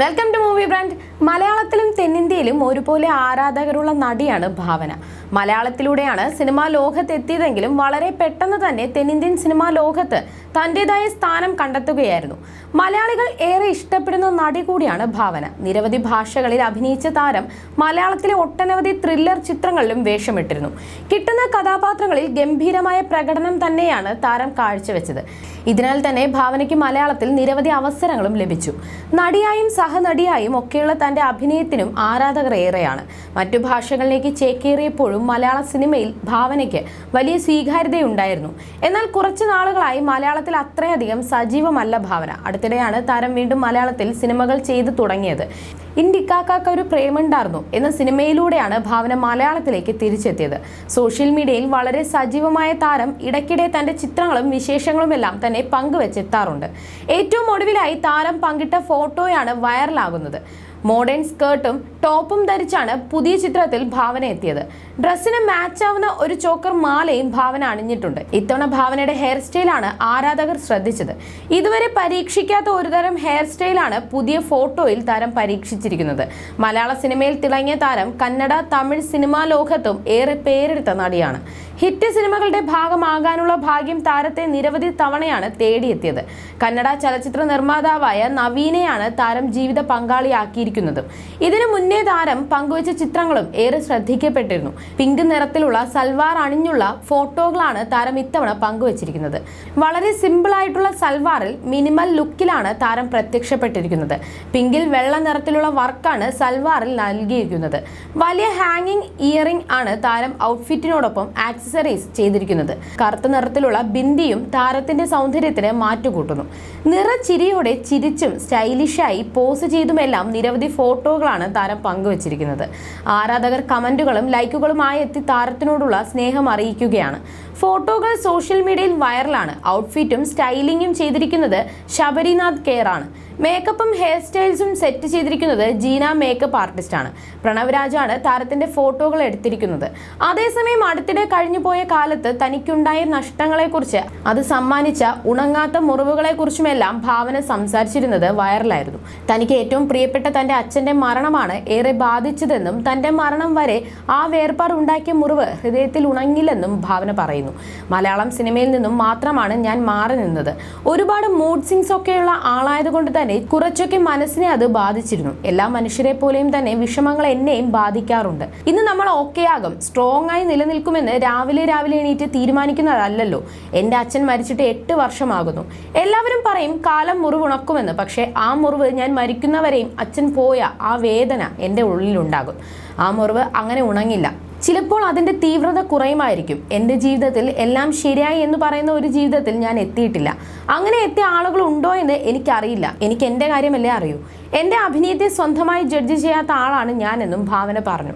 Welcome to movie brand. മലയാളത്തിലും തെന്നിന്ത്യയിലും ഒരുപോലെ ആരാധകരുള്ള നടിയാണ് ഭാവന. മലയാളത്തിലൂടെയാണ് സിനിമാ ലോകത്ത് എത്തിയതെങ്കിലും വളരെ പെട്ടെന്ന് തന്നെ തെന്നിന്ത്യൻ സിനിമാ ലോകത്ത് തൻ്റെതായ സ്ഥാനം കണ്ടെത്തുകയായിരുന്നു. മലയാളികൾ ഏറെ ഇഷ്ടപ്പെടുന്ന നടി കൂടിയാണ് ഭാവന. നിരവധി ഭാഷകളിൽ അഭിനയിച്ച താരം മലയാളത്തിലെ ഒട്ടനവധി ത്രില്ലർ ചിത്രങ്ങളിലും വേഷമിട്ടിരുന്നു. കിട്ടുന്ന കഥാപാത്രങ്ങളിൽ ഗംഭീരമായ പ്രകടനം തന്നെയാണ് താരം കാഴ്ചവെച്ചത്. ഇതിനാൽ തന്നെ ഭാവനയ്ക്ക് മലയാളത്തിൽ നിരവധി അവസരങ്ങളും ലഭിച്ചു. നടിയായും സഹനടിയായും ഒക്കെയുള്ള തന്റെ അഭിനയത്തിനും ആരാധകർ ഏറെയാണ്. മറ്റു ഭാഷകളിലേക്ക് ചേക്കേറിയപ്പോഴും മലയാള സിനിമയിൽ ഭാവനയ്ക്ക് വലിയ സ്വീകാര്യതയുണ്ടായിരുന്നു. എന്നാൽ കുറച്ചു നാളുകളായി മലയാളത്തിൽ അത്രയധികം സജീവമല്ല ഭാവന. അടുത്തിടെയാണ് താരം വീണ്ടും മലയാളത്തിൽ സിനിമകൾ ചെയ്തു തുടങ്ങിയത്. ഇന്ത്യക്കാക്ക ഒരു പ്രേമുണ്ടായിരുന്നു എന്ന സിനിമയിലൂടെയാണ് ഭാവന മലയാളത്തിലേക്ക് തിരിച്ചെത്തിയത്. സോഷ്യൽ മീഡിയയിൽ വളരെ സജീവമായ താരം ഇടയ്ക്കിടെ തന്റെ ചിത്രങ്ങളും വിശേഷങ്ങളും എല്ലാം തന്നെ പങ്കുവെച്ചെത്താറുണ്ട്. ഏറ്റവും ഒടുവിലായി താരം പങ്കിട്ട ഫോട്ടോയാണ് വൈറലാകുന്നത്. മോഡേൺ സ്കേർട്ടും ടോപ്പും ധരിച്ചാണ് പുതിയ ചിത്രത്തിൽ ഭാവന എത്തിയത്. ഡ്രസ്സിന് മാച്ച് ആവുന്ന ഒരു ചോക്കർ മാലയും ഭാവന അണിഞ്ഞിട്ടുണ്ട്. ഇത്തവണ ഭാവനയുടെ ഹെയർ സ്റ്റൈലാണ് ആരാധകർ ശ്രദ്ധിച്ചത്. ഇതുവരെ പരീക്ഷിക്കാത്ത ഒരുതരം ഹെയർ സ്റ്റൈലാണ് പുതിയ ഫോട്ടോയിൽ താരം പരീക്ഷിച്ചിരിക്കുന്നത്. മലയാള സിനിമയിൽ തിളങ്ങിയ താരം കന്നഡ, തമിഴ് സിനിമാ ലോകത്തും ഏറെ പേരെടുത്ത നടിയാണ്. ഹിറ്റ് സിനിമകളുടെ ഭാഗമാകാനുള്ള ഭാഗ്യം താരത്തെ നിരവധി തവണയാണ് തേടിയെത്തിയത്. കന്നഡ ചലച്ചിത്ര നിർമ്മാതാവായ നവീനെയാണ് താരം ജീവിത പങ്കാളിയാക്കിയിരിക്കുന്നത്. ഇതിനു മുന്നേ താരം പങ്കുവച്ച ചിത്രങ്ങളും ഏറെ ശ്രദ്ധിക്കപ്പെട്ടിരുന്നു. പിങ്ക് നിറത്തിലുള്ള സൽവാർ അണിഞ്ഞുള്ള ഫോട്ടോകളാണ് താരം ഇത്തവണ പങ്കുവച്ചിരിക്കുന്നത്. വളരെ സിമ്പിൾ ആയിട്ടുള്ള സൽവാറിൽ മിനിമൽ ലുക്കിലാണ് താരം പ്രത്യക്ഷപ്പെട്ടിരിക്കുന്നത്. പിങ്കിൽ വെള്ള നിറത്തിലുള്ള വർക്കാണ് സൽവാറിൽ നൽകിയിരിക്കുന്നത്. വലിയ ഹാങ്ങിങ് ഇയറിംഗ് ആണ് താരം ഔട്ട്ഫിറ്റിനോടൊപ്പം ആക്സസറീസ് ചെയ്തിരിക്കുന്നത്. കറുത്ത നിറത്തിലുള്ള ബിന്ദിയും താരത്തിന്റെ സൗന്ദര്യത്തിന് മാറ്റുകൂട്ടുന്നു. നിറച്ചിരിയോടെ ചിരിച്ചും സ്റ്റൈലിഷായി പോസ് ചെയ്തുമെല്ലാം നിരവധി ഫോട്ടോകളാണ് താരം പങ്കുവച്ചിരിക്കുന്നത്. ആരാധകർ കമന്റുകളും ലൈക്കുകളുമായി എത്തി താരത്തിനോടുള്ള സ്നേഹം അറിയിക്കുകയാണ്. ഫോട്ടോകൾ സോഷ്യൽ മീഡിയയിൽ വൈറലാണ്. ഔട്ട്ഫിറ്റും സ്റ്റൈലിംഗും ചെയ്തിരിക്കുന്നത് ശബരിനാഥ് കെയർ ആണ്. മേക്കപ്പും ഹെയർ സ്റ്റൈൽസും സെറ്റ് ചെയ്തിരിക്കുന്നത് ജീന മേക്കപ്പ് ആർട്ടിസ്റ്റ് ആണ്. പ്രണവ് രാജാണ് താരത്തിന്റെ ഫോട്ടോകൾ എടുത്തിരിക്കുന്നത്. അതേസമയം അടുത്തിടെ കഴിഞ്ഞുപോയ കാലത്ത് തനിക്കുണ്ടായ നഷ്ടങ്ങളെക്കുറിച്ച്, അത് സമ്മാനിച്ച ഉണങ്ങാത്ത മുറിവുകളെക്കുറിച്ചുമെല്ലാം ഭാവന സംസാരിച്ചിരുന്നത് വൈറലായിരുന്നു. തനിക്ക് ഏറ്റവും പ്രിയപ്പെട്ട തന്റെ അച്ഛന്റെ മരണമാണ് ഏറെ ബാധിച്ചതെന്നും തന്റെ മരണം വരെ ആ വേർപാട് ഉണ്ടാക്കിയ മുറിവ് ഹൃദയത്തിൽ ഉണങ്ങില്ലെന്നും ഭാവന പറയുന്നു. മലയാളം സിനിമയിൽ നിന്നും മാത്രമാണ് ഞാൻ മാറി നിന്നത്. ഒരുപാട് മൂഡ് സിങ്സ് ഒക്കെയുള്ള ആളായതുകൊണ്ട് തന്നെ കുറച്ചൊക്കെ മനസ്സിനെ അത് ബാധിച്ചിരുന്നു. എല്ലാ മനുഷ്യരെ പോലെയും തന്നെ വിഷമങ്ങൾ എന്നെയും ബാധിക്കാറുണ്ട്. ഇന്ന് നമ്മൾ ഓക്കെ ആകും, സ്ട്രോങ് ആയി നിലനിൽക്കുമെന്ന് രാവിലെ എണീറ്റ് തീരുമാനിക്കുന്നതല്ലല്ലോ. എൻ്റെ അച്ഛൻ മരിച്ചിട്ട് 8 വർഷമാകുന്നു. എല്ലാവരും പറയും കാലം മുറിവുണക്കുമെന്ന്. പക്ഷേ ആ മുറിവ് ഞാൻ മരിക്കുന്നവരെയും അച്ഛൻ പോയ ആ വേദന എൻ്റെ ഉള്ളിലുണ്ടാകും. ആ മുറിവ് അങ്ങനെ ഉണങ്ങില്ല. ചിലപ്പോൾ അതിൻ്റെ തീവ്രത കുറയുമായിരിക്കും. എൻ്റെ ജീവിതത്തിൽ എല്ലാം ശരിയായി എന്ന് പറയുന്ന ഒരു ജീവിതത്തിൽ ഞാൻ എത്തിയിട്ടില്ല. അങ്ങനെ എത്തിയ ആളുകൾ ഉണ്ടോ എന്ന് എനിക്കറിയില്ല. എനിക്ക് എൻ്റെ കാര്യമല്ലേ അറിയൂ. എൻ്റെ അഭിനയത്തെ സ്വന്തമായി ജഡ്ജ് ചെയ്യാത്ത ആളാണ് ഞാനെന്നും ഭാവന പറഞ്ഞു.